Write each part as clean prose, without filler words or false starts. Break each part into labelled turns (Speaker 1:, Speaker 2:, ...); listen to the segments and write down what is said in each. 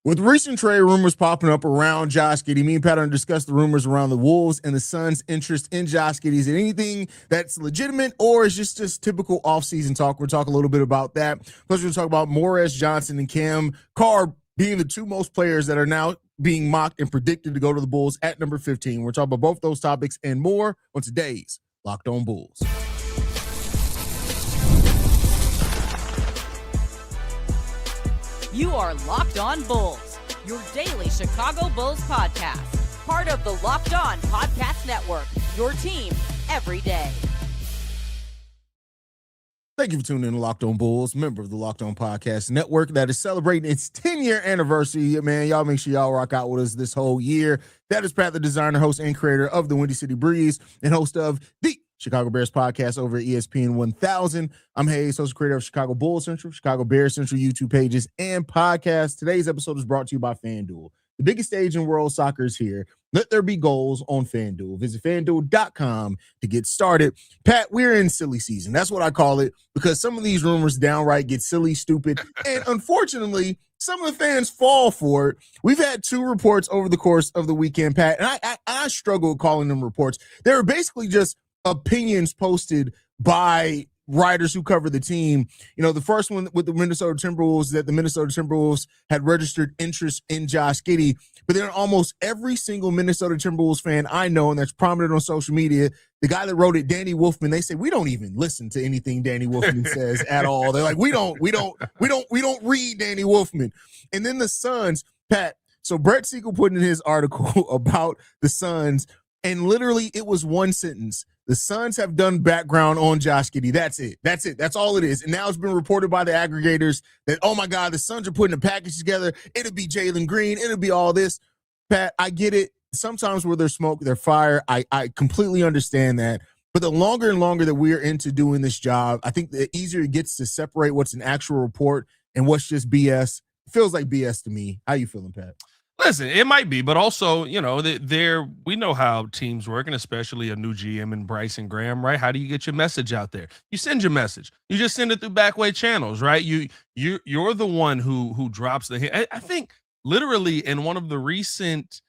Speaker 1: With recent trade rumors popping up around Josh Giddey, me and Pat are going to discuss the rumors around the Wolves and the Suns' interest in Josh Giddey. Is it anything that's legitimate or is just typical offseason talk? We'll talk a little bit about that. Plus, we'll talk about Morez, Johnson, and Carr being the two most players that are now being mocked and predicted to go to the Bulls at number 15. We're talking about both those topics and more on today's Locked On Bulls.
Speaker 2: You are Locked On Bulls, your daily Chicago Bulls podcast. Part of the Locked On Podcast Network, your team every day.
Speaker 1: Thank you for tuning in to Locked On Bulls, member of the Locked On Podcast Network that is celebrating its 10-year anniversary. Man, y'all make sure y'all rock out with us this whole year. That is Pat, the designer, host, and creator of the Windy City Breeze and host of the Chicago Bears podcast over at ESPN 1000. I'm Haize, host and creator of Chicago Bulls Central, Chicago Bears Central YouTube pages, and podcasts. Today's episode is brought to you by FanDuel. The biggest stage in world soccer is here. Let there be goals on FanDuel. Visit FanDuel.com to get started. Pat, we're in silly season. That's what I call it because some of these rumors downright get silly, stupid, and unfortunately, some of the fans fall for it. We've had two reports over the course of the weekend, Pat, and I struggle with calling them reports. They were basically just opinions posted by writers who cover the team. You know, the first one with the Minnesota Timberwolves, that the Minnesota Timberwolves had registered interest in Josh Giddey, but then almost every single Minnesota Timberwolves fan I know, and that's prominent on social media, the guy that wrote it, Danny Wolfman, they say we don't even listen to anything Danny Wolfman says at all. They're like, we don't read Danny Wolfman. And then the Suns, Pat. So Brett Siegel put in his article about the Suns, and literally it was one sentence. The Suns have done background on Josh Giddey. That's it. That's all it is. And now it's been reported by the aggregators that, oh my God, the Suns are putting a package together. It'll be Jalen Green. It'll be all this. Pat, I get it. Sometimes where there's smoke, there's fire. I completely understand that. But the longer and longer that we're into doing this job, I think the easier it gets to separate what's an actual report and what's just BS. It feels like BS to me. How you feeling, Pat?
Speaker 3: Listen, it might be, but also, you know, we know how teams work, and especially a new GM and Bryson Graham, right? How do you get your message out there? You send your message. You just send it through backway channels, right? You're the one who drops the hint. I think literally in one of the recent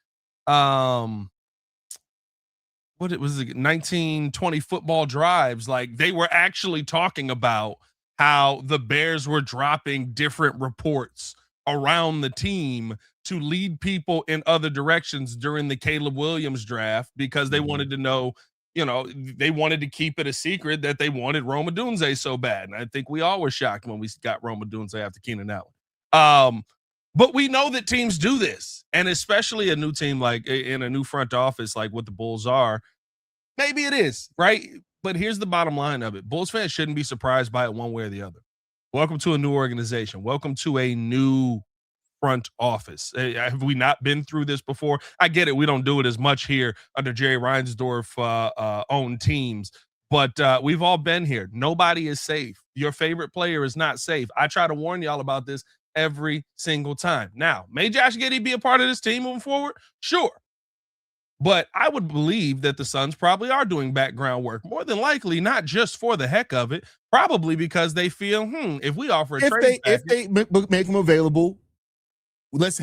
Speaker 3: what it was 1920 football drives, like they were actually talking about how the Bears were dropping different reports around the team to lead people in other directions during the Caleb Williams draft because they wanted to know, you know, they wanted to keep it a secret that they wanted Rome Odunze so bad. And I think we all were shocked when we got Rome Odunze after Keenan Allen. But we know that teams do this, and especially a new team like in a new front office like what the Bulls are. Maybe it is, right? But here's the bottom line of it. Bulls fans shouldn't be surprised by it one way or the other. Welcome to a new organization. Welcome to a new front office. Have we not been through this before? I get it. We don't do it as much here under Jerry Reinsdorf owned teams, but we've all been here. Nobody is safe. Your favorite player is not safe. I try to warn y'all about this every single time. Now, may Josh Giddey be a part of this team moving forward? Sure. But I would believe that the Suns probably are doing background work, more than likely, not just for the heck of it, probably because they feel, if we offer a trade
Speaker 1: if they make them available, let's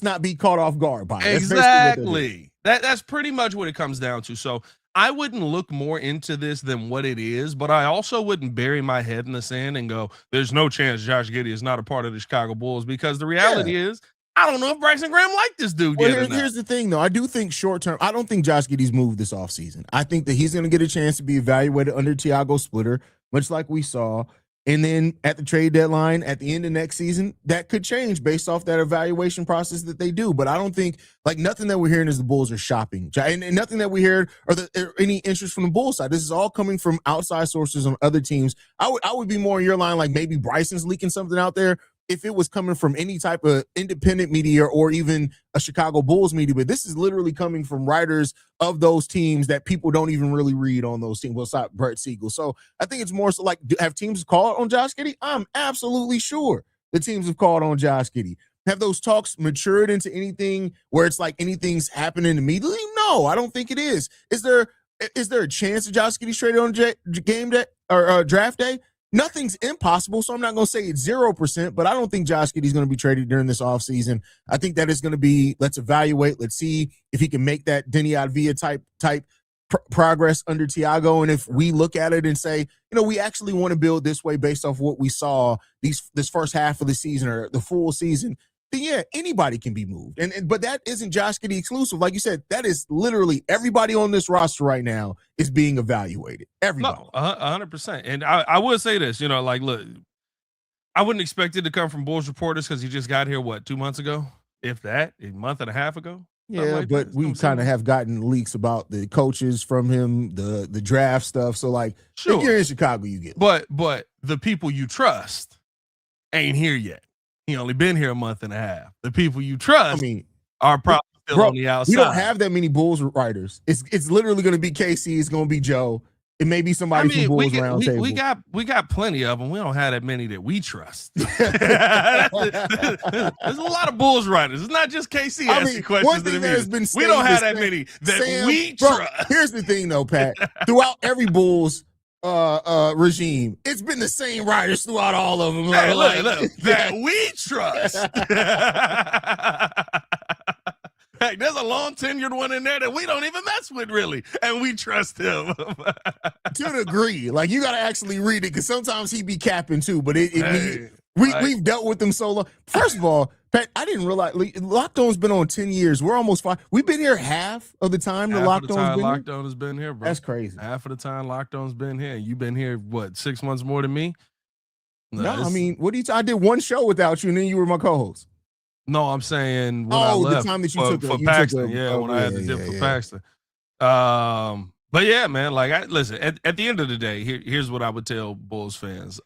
Speaker 1: not be caught off guard by it.
Speaker 3: Exactly. That's pretty much what it comes down to. So I wouldn't look more into this than what it is, but I also wouldn't bury my head in the sand and go, there's no chance Josh Giddey is not a part of the Chicago Bulls, because the reality is, I don't know if Bryson Graham liked this dude yet.
Speaker 1: Here's the thing, though. I do think short term, I don't think Josh Giddey's moved this offseason. I think that he's going to get a chance to be evaluated under Tiago Splitter, much like we saw. And then at the trade deadline, at the end of next season, that could change based off that evaluation process that they do. But I don't think, like, nothing that we're hearing is the Bulls are shopping. And nothing that we heard or any interest from the Bulls side. This is all coming from outside sources on other teams. I would be more in your line, like maybe Bryson's leaking something out there, if it was coming from any type of independent media or even a Chicago Bulls media. But this is literally coming from writers of those teams that people don't even really read on those teams. Well, it's not Brett Siegel. So I think it's more so like, have teams called on Josh Giddey? I'm absolutely sure the teams have called on Josh Giddey. Have those talks matured into anything where it's like anything's happening immediately? No, I don't think it is. Is there a chance that Josh Giddey's traded on game day or draft day? nothing's impossible, so I'm not going to say it's 0%, but I don't think Josh Giddey is going to be traded during this offseason. I think that it's going to be, let's evaluate, let's see if he can make that Denny Advia type progress under Tiago. And if we look at it and say, we actually want to build this way based off what we saw this first half of the season or the full season, then yeah, anybody can be moved. But that isn't Josh Giddey exclusive. Like you said, that is literally everybody on this roster right now is being evaluated. Everybody.
Speaker 3: No, 100%. And I would say this, look, I wouldn't expect it to come from Bulls reporters because he just got here, 2 months ago? If that, a month and a half ago?
Speaker 1: Yeah, like but we kind of have gotten leaks about the coaches from him, the draft stuff. So, sure. If you're in Chicago, you get
Speaker 3: But the people you trust ain't here yet. He only been here a month and a half. The people you trust are probably still on the outside.
Speaker 1: We don't have that many Bulls writers. It's literally going to be KC. It's going to be Joe. It may be somebody from Bulls round table.
Speaker 3: We got plenty of them. We don't have that many that we trust. There's a lot of Bulls writers. It's not just KC asking questions. We don't have that many that we trust.
Speaker 1: Here's the thing, though, Pat. Throughout every Bulls regime, it's been the same writers throughout all of them.
Speaker 3: Hey, look, that we trust. Heck, there's a long tenured one in there that we don't even mess with, really, and we trust him
Speaker 1: to a degree. You got to actually read it because sometimes he be capping too. But we've dealt with him so long. First of all, Pat, I didn't realize Locked On's been on 10 years. We're almost 5. We've been here half of the time.
Speaker 3: Locked On has been here, bro.
Speaker 1: That's crazy.
Speaker 3: Half of the time Locked On's been here. You've been here 6 months more than me?
Speaker 1: No, what do you? I did one show without you, and then you were my co-host.
Speaker 3: No, I'm saying when I left
Speaker 1: the time that you took
Speaker 3: for Paxton. When I had to dip for Paxton. But yeah, man, listen, at the end of the day, here's what I would tell Bulls fans.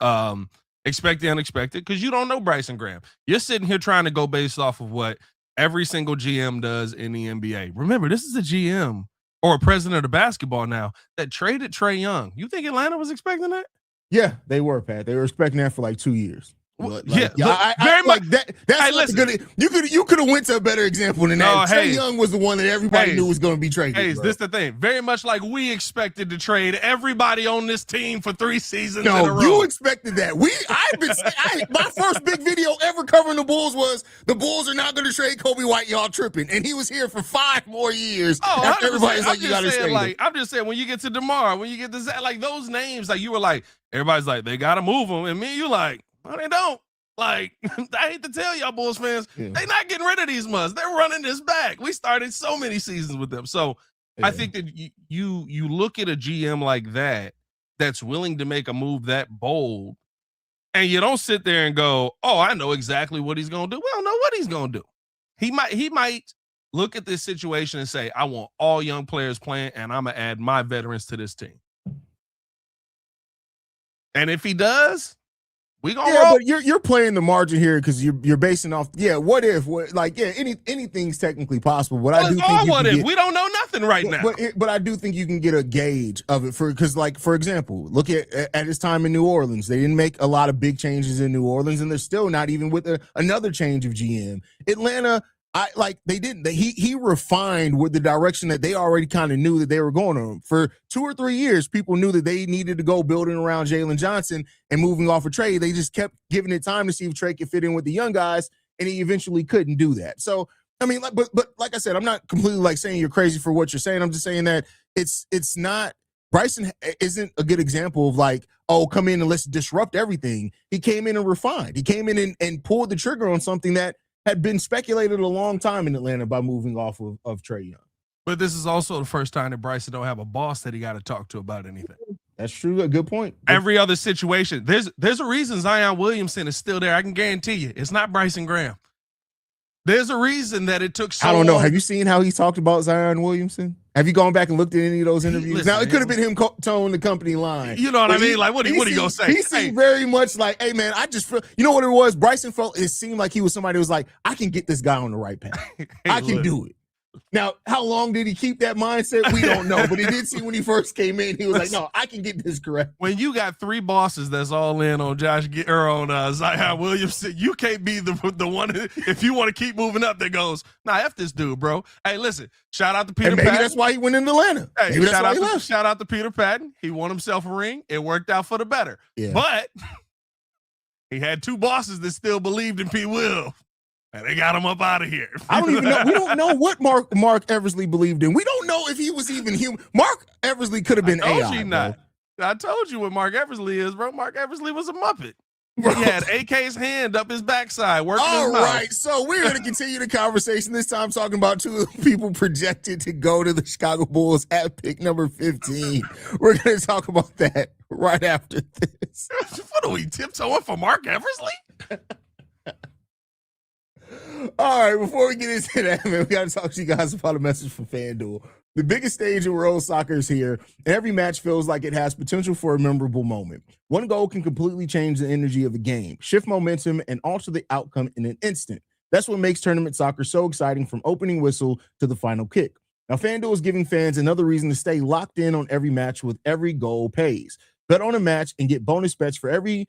Speaker 3: Expect the unexpected because you don't know Bryson Graham. You're sitting here trying to go based off of what every single GM does in the NBA. Remember, this is a GM or a president of the basketball now that traded Trae Young. You think Atlanta was expecting that?
Speaker 1: Yeah, they were, Pat. They were expecting that for 2 years.
Speaker 3: Very much.
Speaker 1: That's good. You could have went to a better example than that. Trae Young was the one that everybody knew was going to be traded.
Speaker 3: Haize, this the thing. Very much like we expected to trade everybody on this team for 3 seasons in a row.
Speaker 1: You expected that. My first big video ever covering the Bulls was the Bulls are not going to trade Kobe White. Y'all tripping, and he was here for 5 more years. After everybody's you got to trade.
Speaker 3: I'm just saying when you get to DeMar, when you get to Zach, those names, you were everybody's they got to move them, and me, you no, they don't. I hate to tell y'all Bulls fans, They not getting rid of these mugs. They're running this back. We started so many seasons with them. So I think that you look at a GM like that that's willing to make a move that bold, and you don't sit there and go, oh, I know exactly what he's going to do. We don't know what he's going to do. He might look at this situation and say, I want all young players playing, and I'm going to add my veterans to this team. And if he does, we gonna roll.
Speaker 1: But you're playing the margin here because you're basing off. What if? Anything's technically possible. But I do think
Speaker 3: we don't know nothing right now.
Speaker 1: But I do think you can get a gauge of it because, for example, look at his time in New Orleans. They didn't make a lot of big changes in New Orleans, and they're still not even with another change of GM. Atlanta. They didn't. He refined with the direction that they already kind of knew that they were going on. For 2 or 3 years, people knew that they needed to go building around Jalen Johnson and moving off of Trae. They just kept giving it time to see if Trae could fit in with the young guys, and he eventually couldn't do that. So, but like I said, I'm not completely saying you're crazy for what you're saying. I'm just saying that it's not. Bryson isn't a good example of come in and let's disrupt everything. He came in and refined. He came in and pulled the trigger on something that had been speculated a long time in Atlanta by moving off of Trae Young.
Speaker 3: But this is also the first time that Bryson don't have a boss that he got to talk to about anything.
Speaker 1: That's true. A good point.
Speaker 3: Every other situation, there's a reason Zion Williamson is still there. I can guarantee you, it's not Bryson Graham. There's a reason that it took so long.
Speaker 1: I don't know. Have you seen how he talked about Zion Williamson? Have you gone back and looked at any of those interviews? Now, it could have been him towing the company line.
Speaker 3: You know what I mean? What are you going to say?
Speaker 1: He seemed very much hey, man, I just feel, you know what it was? Bryson felt, it seemed like he was somebody who was I can get this guy on the right path. I can do it. Now, how long did he keep that mindset? We don't know, but he did see when he first came in, he was like, no, I can get this correct.
Speaker 3: When you got three bosses that's all in on Josh Giddey or on Zion Williamson, you can't be the one, if you want to keep moving up, that goes, nah, F this dude, bro. Hey, listen, shout out to Peter Patton.
Speaker 1: That's why he went into Atlanta.
Speaker 3: Hey, shout out to Peter Patton. He won himself a ring. It worked out for the better.
Speaker 1: Yeah.
Speaker 3: But he had two bosses that still believed in P. Will. And they got him up out of here.
Speaker 1: I don't even know. We don't know what Mark Eversley believed in. We don't know if he was even human. Mark Eversley could have been AI.
Speaker 3: I told you what Mark Eversley is, bro. Mark Eversley was a Muppet. Bro. He had AK's hand up his backside working his mouth. All right,
Speaker 1: so we're going to continue the conversation. This time talking about two people projected to go to the Chicago Bulls at pick number 15. We're going to talk about that right after this.
Speaker 3: What are we tiptoeing for Mark Eversley?
Speaker 1: All right, before we get into that, man, we got to talk to you guys about a message from FanDuel. The biggest stage in world soccer is here, and every match feels like it has potential for a memorable moment. One goal can completely change the energy of a game, shift momentum, and alter the outcome in an instant. That's what makes tournament soccer so exciting, from opening whistle to the final kick. Now, FanDuel is giving fans another reason to stay locked in on every match with every goal pays. Bet on a match and get bonus bets for every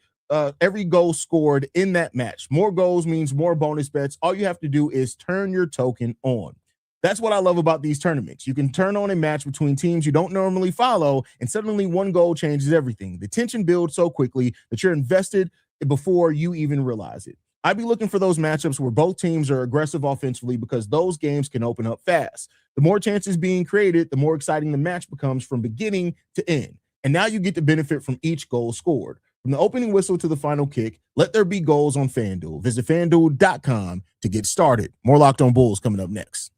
Speaker 1: goal scored in that match. More goals means more bonus bets. All you have to do is turn your token on. That's what I love about these tournaments. You can turn on a match between teams you don't normally follow, and suddenly one goal changes everything. The tension builds so quickly that you're invested before you even realize it. I'd be looking for those matchups where both teams are aggressive offensively, because those games can open up fast. The more chances being created, the more exciting the match becomes from beginning to end. And now you get to benefit from each goal scored. From the opening whistle to the final kick, let there be goals on FanDuel. Visit FanDuel.com to get started. More Locked On Bulls coming up next.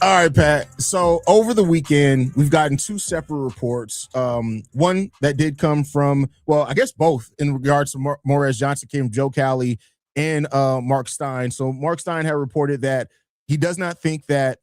Speaker 1: All right, Pat. So over the weekend, we've gotten two separate reports. One that did come from, well, I guess both in regards to Morez Johnson, came from Joe Cowley and Mark Stein. So Mark Stein had reported that he does not think that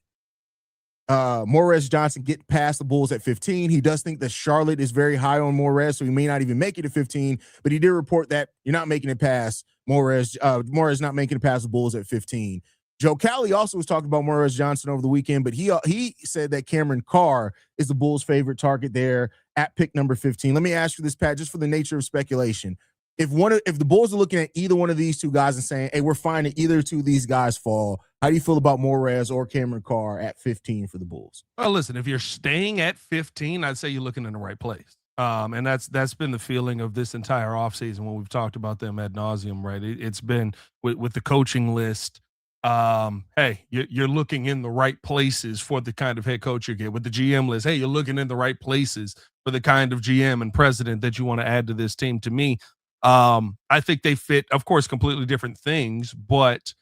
Speaker 1: Morez Johnson get past the Bulls at 15. He does think that Charlotte is very high on Morez, so he may not even make it to 15, but he did report that you're not making it past Morez not making it past the Bulls at 15. Joe Cowley also was talking about Morez Johnson over the weekend, but he said that Cameron Carr is the Bulls' favorite target there at pick number 15. Let me ask you this, Pat, just for the nature of speculation. If the Bulls are looking at either one of these two guys and saying, hey, we're fine if either two of these guys fall, how do you feel about Morez or Cameron Carr at 15 for the Bulls?
Speaker 3: Well, listen, if you're staying at 15, I'd say you're looking in the right place. And that's been the feeling of this entire offseason when we've talked about them ad nauseum, right? It's been with the coaching list. Hey, you're looking in the right places for the kind of head coach you get. With the GM list, hey, you're looking in the right places for the kind of GM and president that you want to add to this team. To me, I think they fit, of course, completely different things, but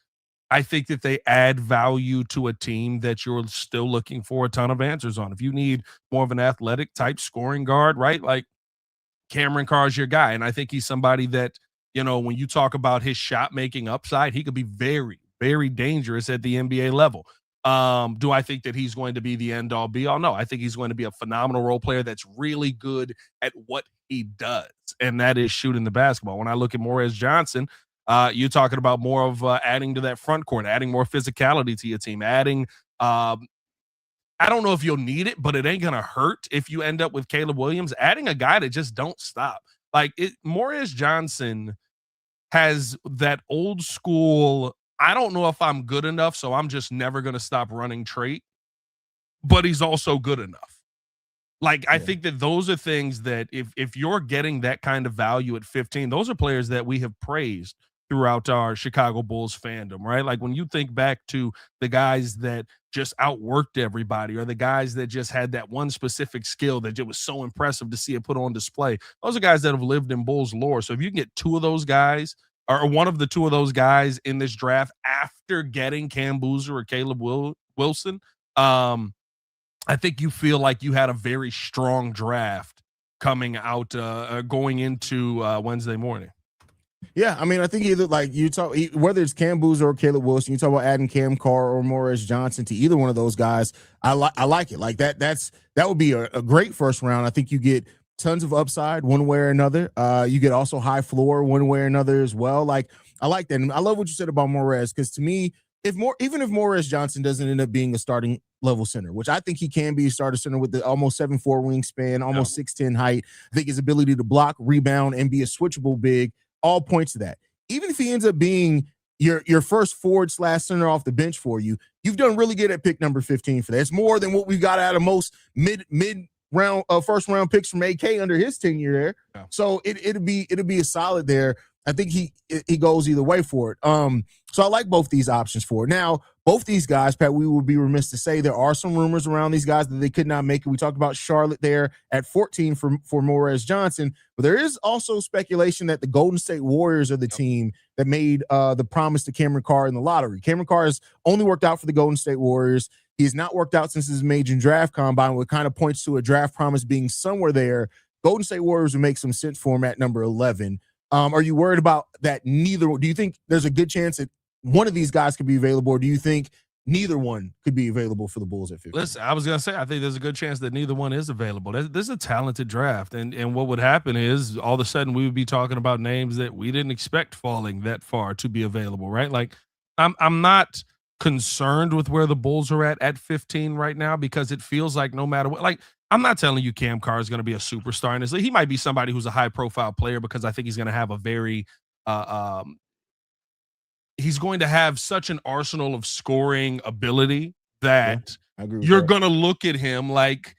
Speaker 3: I think that they add value to a team that you're still looking for a ton of answers on. If you need more of an athletic type scoring guard, right? Like Cameron Carr is your guy. And I think he's somebody that, when you talk about his shot making upside, he could be very, very dangerous at the NBA level. Do I think that he's going to be the end all be all? No, I think he's going to be a phenomenal role player that's really good at what he does, and that is shooting the basketball. When I look at Morez Johnson, you're talking about more of adding to that front court, adding more physicality to your team, adding I don't know if you'll need it, but it ain't going to hurt if you end up with Caleb Williams, adding a guy that just don't stop. Like Morez Johnson has that old school, I don't know if I'm good enough, so I'm just never going to stop running trait, but he's also good enough. Like, I think that those are things that if you're getting that kind of value at 15, those are players that we have praised throughout our Chicago Bulls fandom, right? Like when you think back to the guys that just outworked everybody, or the guys that just had that one specific skill that it was so impressive to see it put on display, those are guys that have lived in Bulls lore. So if you can get two of those guys, or one of the two of those guys in this draft after getting Cam Boozer or Caleb Wilson, I think you feel like you had a very strong draft coming out, going into Wednesday morning.
Speaker 1: Yeah, I mean, I think either like you talk, whether it's Cam Boozer or Caleb Wilson, you talk about adding Cam Carr or Morez Johnson to either one of those guys. I like it. Like that would be a great first round. I think you get tons of upside one way or another. You get also high floor one way or another as well. Like, I like that. And I love what you said about Morez, because to me, even if Morez Johnson doesn't end up being a starting level center, which I think he can be a starter center with the almost 7'4" wingspan, almost 6'10" height. I think his ability to block, rebound, and be a switchable big all points to that. Even if he ends up being your first forward / center off the bench for you, you've done really good at pick number 15 for that. It's more than what we got out of most mid round first round picks from AK under his tenure there. Yeah. So it'll be a solid there. I think he goes either way for it. So I like both these options for it. Now, both these guys, Pat, we would be remiss to say there are some rumors around these guys that they could not make it. We talked about Charlotte there at 14 for Morez Johnson, but there is also speculation that the Golden State Warriors are the team that made the promise to Cameron Carr in the lottery. Cameron Carr has only worked out for the Golden State Warriors. He has not worked out since his major draft combine, which kind of points to a draft promise being somewhere there. Golden State Warriors would make some sense for him at number 11. Are you worried about that? Do you think there's a good chance that one of these guys could be available, or do you think neither one could be available for the Bulls at 15?
Speaker 3: Listen, I was going to say, I think there's a good chance that neither one is available. This is a talented draft. And what would happen is all of a sudden we would be talking about names that we didn't expect falling that far to be available, right? Like, I'm not concerned with where the Bulls are at 15 right now, because it feels like no matter what, like, I'm not telling you Cam Carr is going to be a superstar in this league. He might be somebody who's a high profile player, because I think he's going to have a very, he's going to have such an arsenal of scoring ability that you're going to look at him like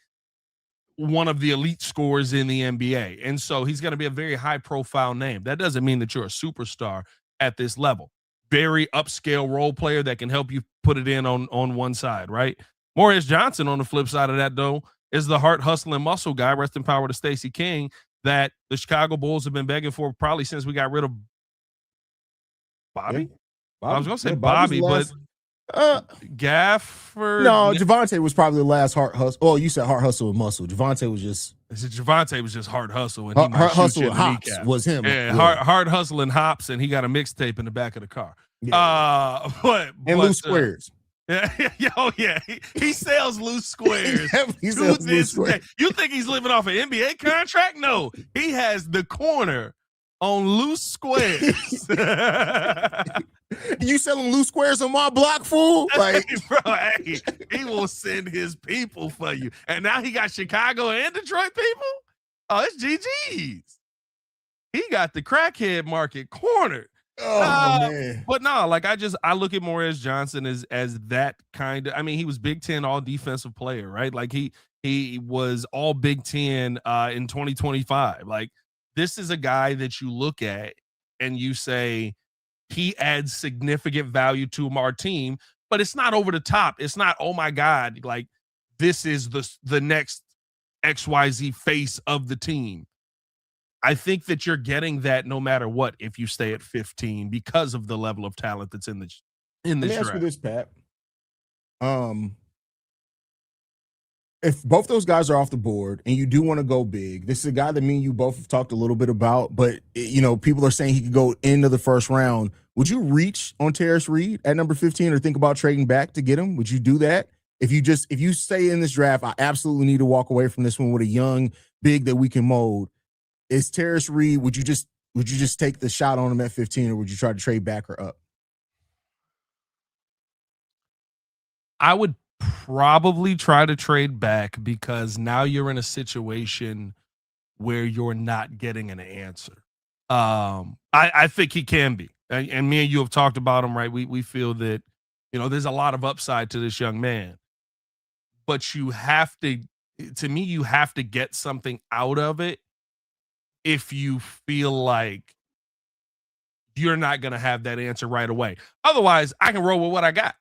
Speaker 3: one of the elite scorers in the NBA. And so he's going to be a very high profile name. That doesn't mean that you're a superstar at this level. Very upscale role player that can help you put it in on one side, right? Morez Johnson, on the flip side of that, though, is the heart, hustle, and muscle guy, rest in power to Stacey King, that the Chicago Bulls have been begging for probably since we got rid of Bobby. Yeah. I was going to say Bobby, but Gafford.
Speaker 1: No, Javante was probably the last heart hustle. Oh, you said heart, hustle, and muscle. Javante was just.
Speaker 3: Javante was just heart hustle, and
Speaker 1: heart hustle and hops was him.
Speaker 3: Yeah, heart hustle and hops, and he got a mixtape in the back of the car. Yeah. But
Speaker 1: loose squares.
Speaker 3: Yeah, he sells loose squares.
Speaker 1: He sells loose squares.
Speaker 3: You think he's living off an NBA contract? No, he has the corner on loose squares.
Speaker 1: You selling loose squares on my block, fool? Like,
Speaker 3: bro, hey, he will send his people for you. And now he got Chicago and Detroit people? Oh, it's GG's. He got the crackhead market cornered.
Speaker 1: Oh, man.
Speaker 3: But no, like, I look at Morez Johnson as that kind of, I mean, he was Big Ten all defensive player, right? Like, he was all Big Ten in 2025. Like, this is a guy that you look at and you say, he adds significant value to our team, but it's not over the top. It's not, oh my God, like, this is the next XYZ face of the team. I think that you're getting that no matter what if you stay at 15 because of the level of talent that's in this draft.
Speaker 1: Let me ask you this, Pat. If both those guys are off the board and you do want to go big, this is a guy that me and you both have talked a little bit about, but people are saying he could go into the first round. Would you reach on Terrace Reed at number 15 or think about trading back to get him? Would you do that? If you stay in this draft, I absolutely need to walk away from this one with a young big that we can mold. Is Terrace Reed, would you just take the shot on him at 15, or would you try to trade back or up?
Speaker 3: I would probably try to trade back, because now you're in a situation where you're not getting an answer. I think he can be. And me and you have talked about him, right? We feel that, there's a lot of upside to this young man. But you have to get something out of it if you feel like you're not going to have that answer right away. Otherwise, I can roll with what I got.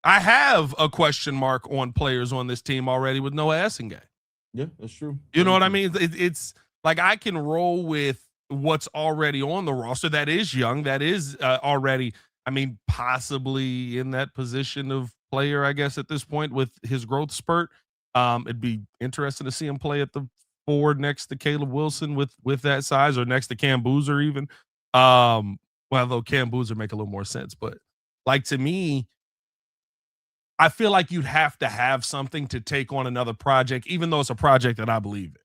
Speaker 3: I have a question mark on players on this team already with Noah Essengay.
Speaker 1: Yeah, that's true.
Speaker 3: You know what I mean? It's like I can roll with what's already on the roster that is young, that is already, I mean, possibly in that position of player, I guess, at this point with his growth spurt. It'd be interesting to see him play at the 4 next to Caleb Wilson with that size, or next to Cam Boozer even. Well, though Cam Boozer make a little more sense, but like, to me, I feel like you'd have to have something to take on another project, even though it's a project that I believe in.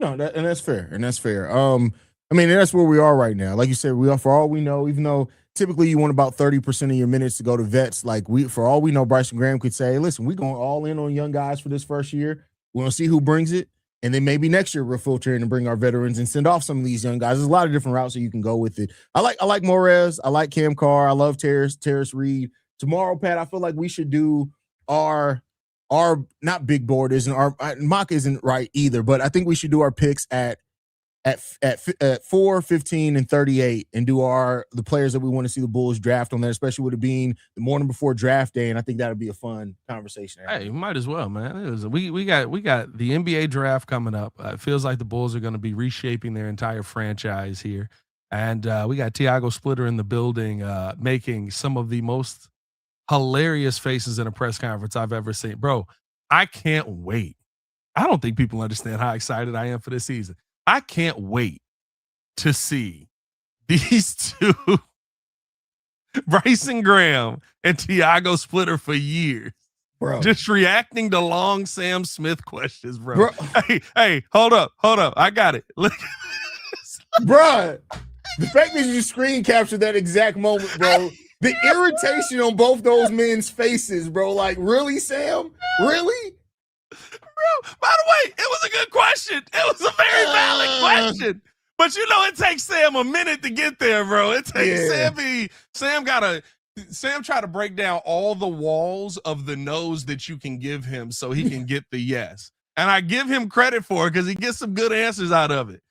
Speaker 1: No, and that's fair. And that's fair. I mean, that's where we are right now. Like you said, we are, for all we know, even though typically you want about 30% of your minutes to go to vets, like for all we know, Bryson Graham could say, listen, we're going all in on young guys for this first year. We're gonna see who brings it. And then maybe next year we'll filter in and bring our veterans and send off some of these young guys. There's a lot of different routes that you can go with it. I like Morez. I like Cam Carr. I love Terrace Reed. Tomorrow, Pat, I feel like we should do our not big board isn't our mock isn't right either, but I think we should do our picks at 4, 15, and 38 and do the players that we want to see the Bulls draft on there, especially with it being the morning before draft day. And I think that would be a fun conversation.
Speaker 3: Hey, might as well, man. We got the NBA draft coming up. It feels like the Bulls are going to be reshaping their entire franchise here. And we got Tiago Splitter in the building, making some of the most hilarious faces in a press conference I've ever seen. Bro, I can't wait. I don't think people understand how excited I am for this season. I can't wait to see these two, Bryson Graham and Tiago Splitter, for years.
Speaker 1: Bro.
Speaker 3: Just reacting to long Sam Smith questions, bro. Hey, hold up. I got it. Look.
Speaker 1: Bro, the fact that you screen captured that exact moment, bro. The irritation on both those men's faces, bro. Like, really, Sam? Really?
Speaker 3: Bro, by the way, it was a good question. It was a very valid question. But you know, it takes Sam a minute to get there, bro. It takes Sam tried to break down all the walls of the no's that you can give him so he can get the yes. And I give him credit for it because he gets some good answers out of it.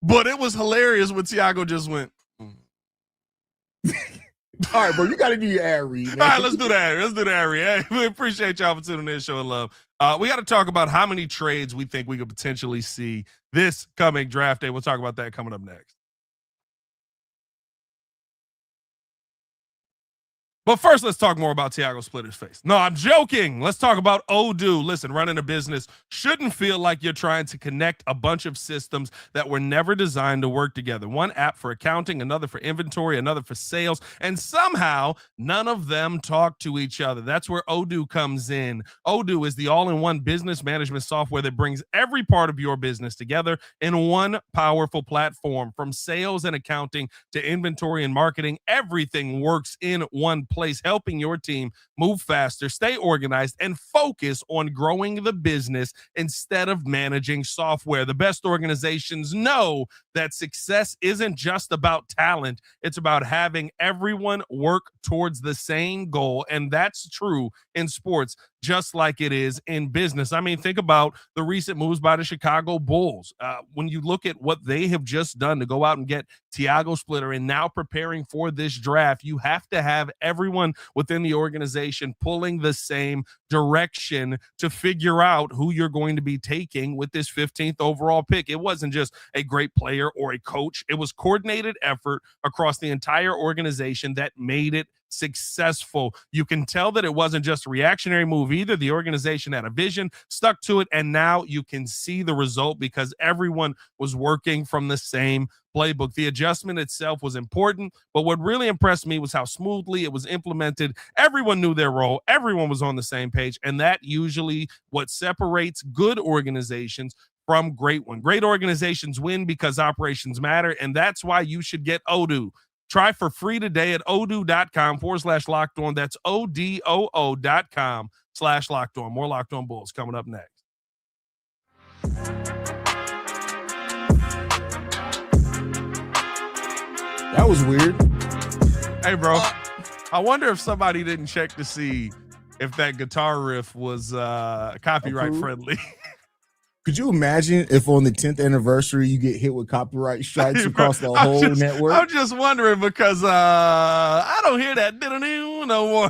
Speaker 3: But it was hilarious when Tiago just went.
Speaker 1: All right, bro, you got to do your ad read, man.
Speaker 3: All right, let's do that. Let's do the ad read. Hey, we appreciate y'all for tuning in, showing love. We got to talk about how many trades we think we could potentially see this coming draft day. We'll talk about that coming up next. But first, let's talk more about Tiago Splitter's face. No, I'm joking. Let's talk about Odoo. Listen, running a business shouldn't feel like you're trying to connect a bunch of systems that were never designed to work together. One app for accounting, another for inventory, another for sales, and somehow none of them talk to each other. That's where Odoo comes in. Odoo is the all-in-one business management software that brings every part of your business together in one powerful platform. From sales and accounting to inventory and marketing, everything works in one place, helping your team move faster, stay organized, and focus on growing the business instead of managing software. The best organizations know that success isn't just about talent. It's about having everyone work towards the same goal. And that's true in sports, just like it is in business. I mean, think about the recent moves by the Chicago Bulls. When you look at what they have just done to go out and get Tiago Splitter and now preparing for this draft, you have to have everyone within the organization pulling the same direction to figure out who you're going to be taking with this 15th overall pick. It wasn't just a great player or a coach. It was coordinated effort across the entire organization that made it successful. You can tell that it wasn't just a reactionary move either. The organization had a vision, stuck to it, and now you can see the result because everyone was working from the same playbook. The adjustment itself was important, but what really impressed me was how smoothly it was implemented. Everyone knew their role. Everyone was on the same page, and that usually what separates good organizations from great ones. Great organizations win because operations matter, and that's why you should get Odoo. Try for free today at odoo.com/locked on. That's odoo.com/locked on. More Locked On Bulls coming up next.
Speaker 1: That was weird.
Speaker 3: Hey, bro. I wonder if somebody didn't check to see if that guitar riff was copyright friendly.
Speaker 1: Could you imagine if on the 10th anniversary you get hit with copyright strikes across the whole network?
Speaker 3: I'm just wondering because I don't hear that no more.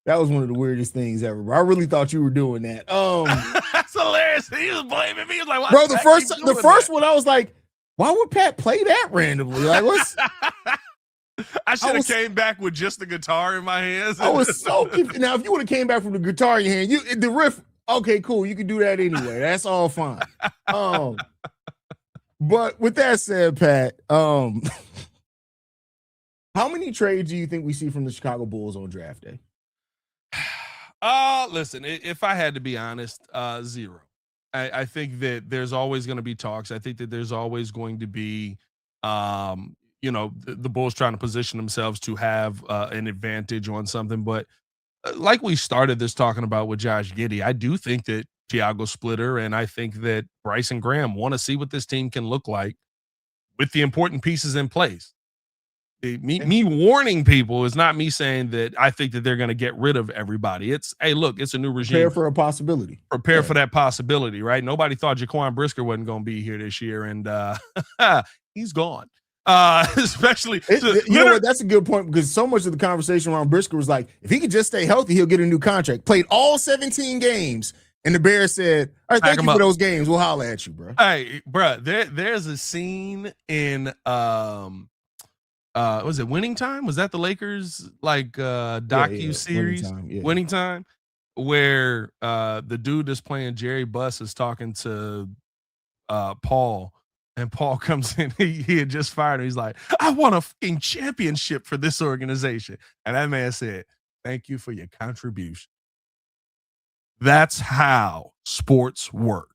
Speaker 1: That was one of the weirdest things ever, bro. I really thought you were doing that.
Speaker 3: That's hilarious. He was blaming me. He was like,
Speaker 1: bro, the first one, I was like, why would Pat play that randomly? Like, what's?
Speaker 3: I should have came back with just the guitar in my hands.
Speaker 1: I was so confused. Now, if you would have came back from the guitar in your hand, the riff. Okay, cool. You can do that anyway. That's all fine. But with that said, Pat, how many trades do you think we see from the Chicago Bulls on draft day?
Speaker 3: Listen, if I had to be honest, 0. I think that there's always going to be talks. I think that there's always going to be, the Bulls trying to position themselves to have an advantage on something. But like we started this talking about with Josh Giddey, I do think that Tiago Splitter and I think that Bryson Graham want to see what this team can look like with the important pieces in place. Me warning people is not me saying that I think that they're going to get rid of everybody. It's, hey, look, it's a new regime.
Speaker 1: Prepare for a possibility.
Speaker 3: Prepare for that possibility, right? Nobody thought Jaquan Brisker wasn't going to be here this year, and he's gone. Especially,
Speaker 1: you know what? That's a good point, because so much of the conversation around Brisker was like, if he could just stay healthy, he'll get a new contract. Played all 17 games, and the Bears said, "All right, thank you for those games. We'll holler at you, bro."
Speaker 3: Hey, bro, there's a scene in was it Winning Time? Was that the Lakers docu series Winning Time, where the dude that's playing Jerry Buss is talking to Paul, and Paul comes in, he had just fired him. He's like, "I want a fucking championship for this organization," and that man said, "Thank you for your contribution." That's how sports work.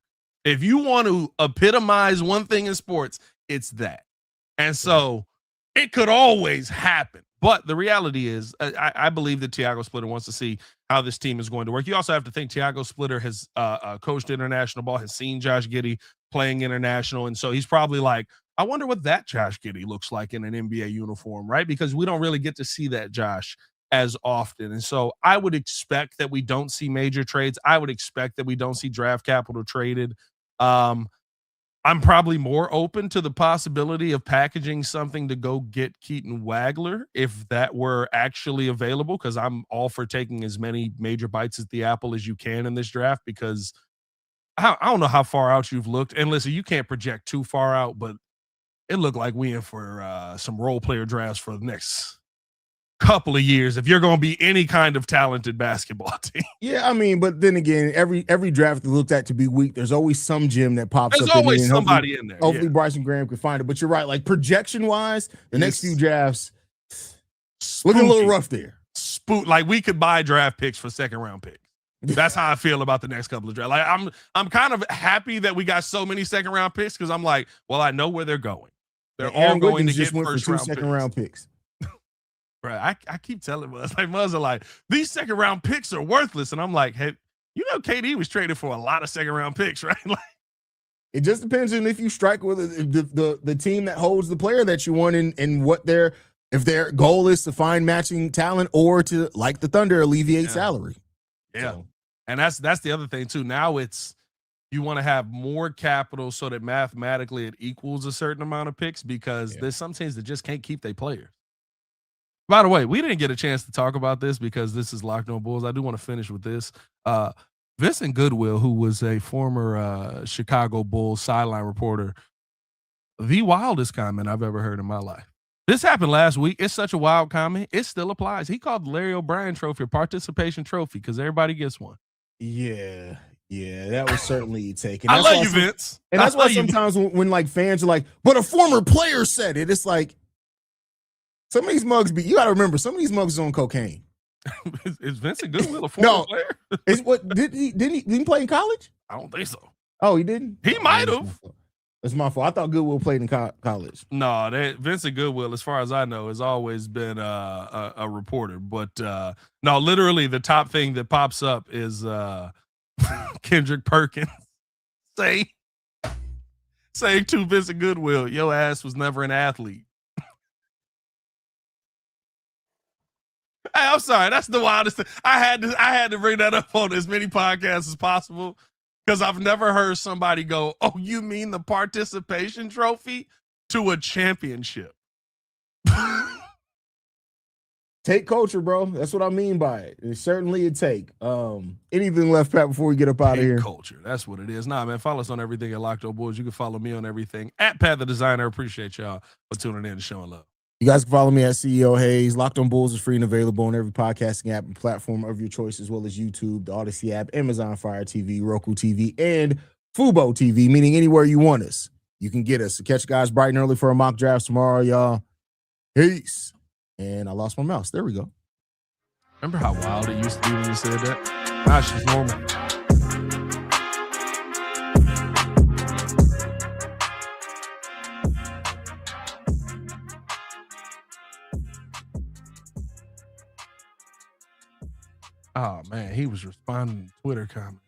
Speaker 3: If you want to epitomize one thing in sports, it's that. And so it could always happen. But the reality is, I believe that Tiago Splitter wants to see how this team is going to work. You also have to think Tiago Splitter has coached international ball, has seen Josh Giddey playing international. And so he's probably like, I wonder what that Josh Giddey looks like in an NBA uniform, right? Because we don't really get to see that Josh as often. And so I would expect that we don't see major trades. I would expect that we don't see draft capital traded. I'm probably more open to the possibility of packaging something to go get Keaton Wagler if that were actually available, because I'm all for taking as many major bites at the apple as you can in this draft, because I don't know how far out you've looked. And listen, you can't project too far out, but it looked like we in for some role player drafts for the next couple of years if you're going to be any kind of talented basketball team.
Speaker 1: Yeah, I mean, but then again, every draft is looked at to be weak. There's always some gem that pops up.
Speaker 3: There's always somebody in there.
Speaker 1: Hopefully Bryson Graham can find it. But you're right, like projection-wise, the next few drafts looking a little rough there.
Speaker 3: Like we could buy draft picks for second-round picks. That's how I feel about the next couple of drafts. Like I'm kind of happy that we got so many second-round picks, because I'm like, well, I know where they're going. They're all going to get first-round
Speaker 1: second-round picks.
Speaker 3: Right, I keep telling Muzz, like, these second-round picks are worthless, and I'm like, hey, KD was traded for a lot of second-round picks, right? Like,
Speaker 1: it just depends on if you strike with the team that holds the player that you want, and what if their goal is to find matching talent, or to, like the Thunder, alleviate salary.
Speaker 3: Yeah, so. And that's the other thing too. Now it's, you want to have more capital so that mathematically it equals a certain amount of picks, because there's some teams that just can't keep their players. By the way, we didn't get a chance to talk about this because this is Locked On Bulls. I do want to finish with this. Vincent Goodwill, who was a former Chicago Bulls sideline reporter, the wildest comment I've ever heard in my life. This happened last week. It's such a wild comment. It still applies. He called the Larry O'Brien Trophy a participation trophy because everybody gets one.
Speaker 1: Yeah, that was certainly taken.
Speaker 3: I love you, Vince.
Speaker 1: And that's why sometimes when like fans are like, but a former player said it, it's like, some of these mugs you got to remember, some of these mugs are on cocaine.
Speaker 3: Is Vincent Goodwill a former player?
Speaker 1: Is what didn't he play in college?
Speaker 3: I don't think so.
Speaker 1: Oh, he didn't?
Speaker 3: He might have.
Speaker 1: That's my fault. I thought Goodwill played in college.
Speaker 3: No, Vincent Goodwill, as far as I know, has always been a reporter. But no, literally the top thing that pops up is Kendrick Perkins saying to Vincent Goodwill, "Your ass was never an athlete." Hey, I'm sorry. That's the wildest thing. I had to bring that up on as many podcasts as possible, because I've never heard somebody go, "Oh, you mean the participation trophy to a championship?"
Speaker 1: Take culture, bro. That's what I mean by it. It's certainly a take. Anything left, Pat, before we get up out of here?
Speaker 3: Culture. That's what it is. Nah, man. Follow us on everything at Locked On Bulls. You can follow me on everything at Pat the Designer. Appreciate y'all for tuning in and showing love.
Speaker 1: You guys can follow me at CEO Haize. Locked On Bulls is free and available on every podcasting app and platform of your choice, as well as YouTube, the Odyssey app, Amazon Fire TV, Roku TV, and Fubo TV, meaning anywhere you want us, you can get us. So catch guys bright and early for a mock draft tomorrow, y'all. Peace. And I lost my mouse. There we go.
Speaker 3: Remember how wild it used to be when you said that? Now she's normal. Oh man, he was responding to Twitter comments.